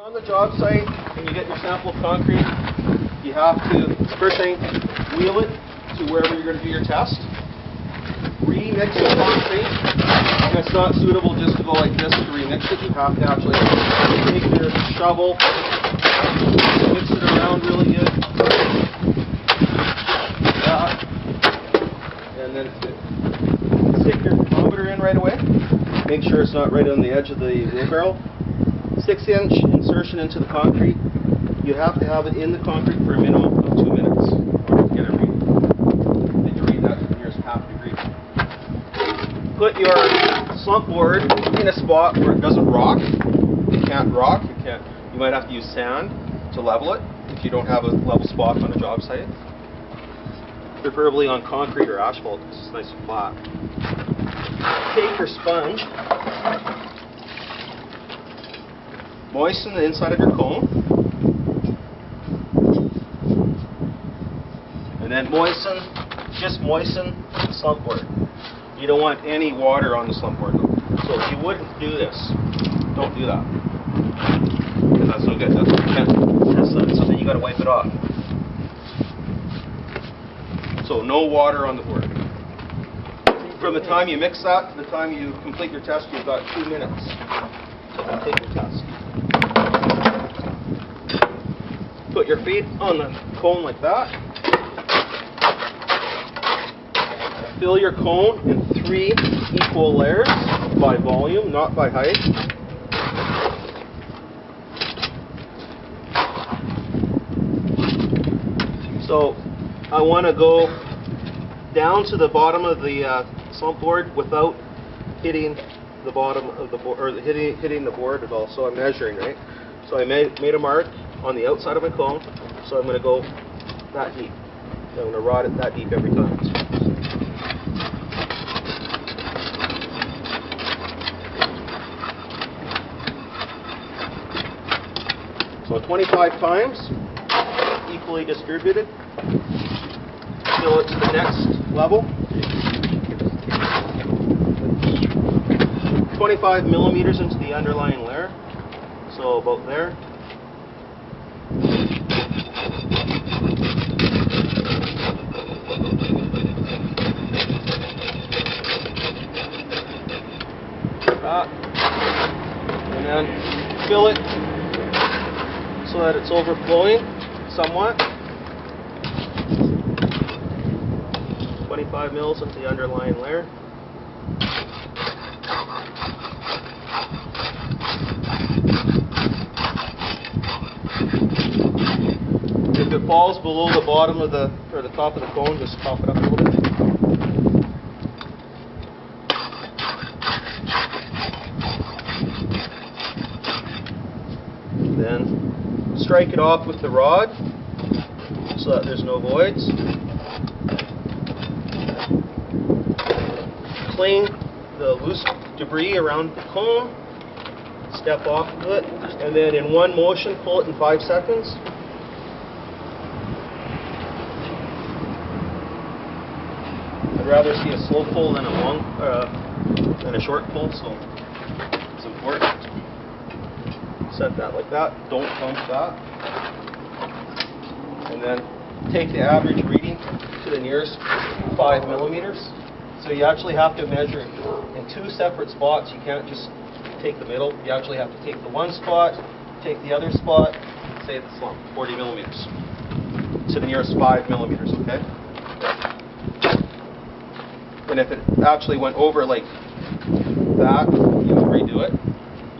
On the job site, and you get your sample of concrete, you have to, first thing, wheel it to wherever you're going to do your test. Remix your concrete. And it's not suitable just to go like this to remix it. You have to actually take your shovel, mix it around really good. That. And then stick your thermometer in right away. Make sure it's not right on the edge of the wheelbarrow. 6-inch insertion into the concrete. You have to have it in the concrete for a minimum of 2 minutes to get a read. Then you read that to the nearest half degree. Put your slump board in a spot where it doesn't rock. It can't rock. You might have to use sand to level it if you don't have a level spot on a job site. Preferably on concrete or asphalt because it's nice and flat. Take your sponge. Moisten the inside of your cone, and then just moisten the slump board. You don't want any water on the slump board though. So if you wouldn't do this, don't do that. Because that's no good. That's what you can't test that. So then you got to wipe it off. So no water on the board. From the time you mix that to the time you complete your test, you've got 2 minutes to take your test. Put your feet on the cone like that. Fill your cone in 3 equal layers by volume, not by height. So I want to go down to the bottom of the slump board without hitting the bottom of the board, or hitting the board at all. So I'm measuring, right? So I made a mark on the outside of my cone, so I'm going to go that deep. I'm going to rod it that deep every time. So 25 times, equally distributed. Fill it to the next level. 25 millimeters into the underlying layer, so about there. And then fill it so that it's overflowing somewhat. 25 mils into the underlying layer. If it falls below the bottom of the, or the top of the cone, just top it up a little bit. Then strike it off with the rod so that there's no voids. Clean the loose debris around the cone, step off of it, and then in one motion pull it in 5 seconds. I'd rather see a slow pull than a short pull, so it's important. Set that like that, don't bump that. And then take the average reading to the nearest 5 millimeters. So you actually have to measure in 2 separate spots. You can't just take the middle. You actually have to take the one spot, take the other spot, say the slump, 40 millimeters to the nearest 5 millimeters, okay? And if it actually went over like that, you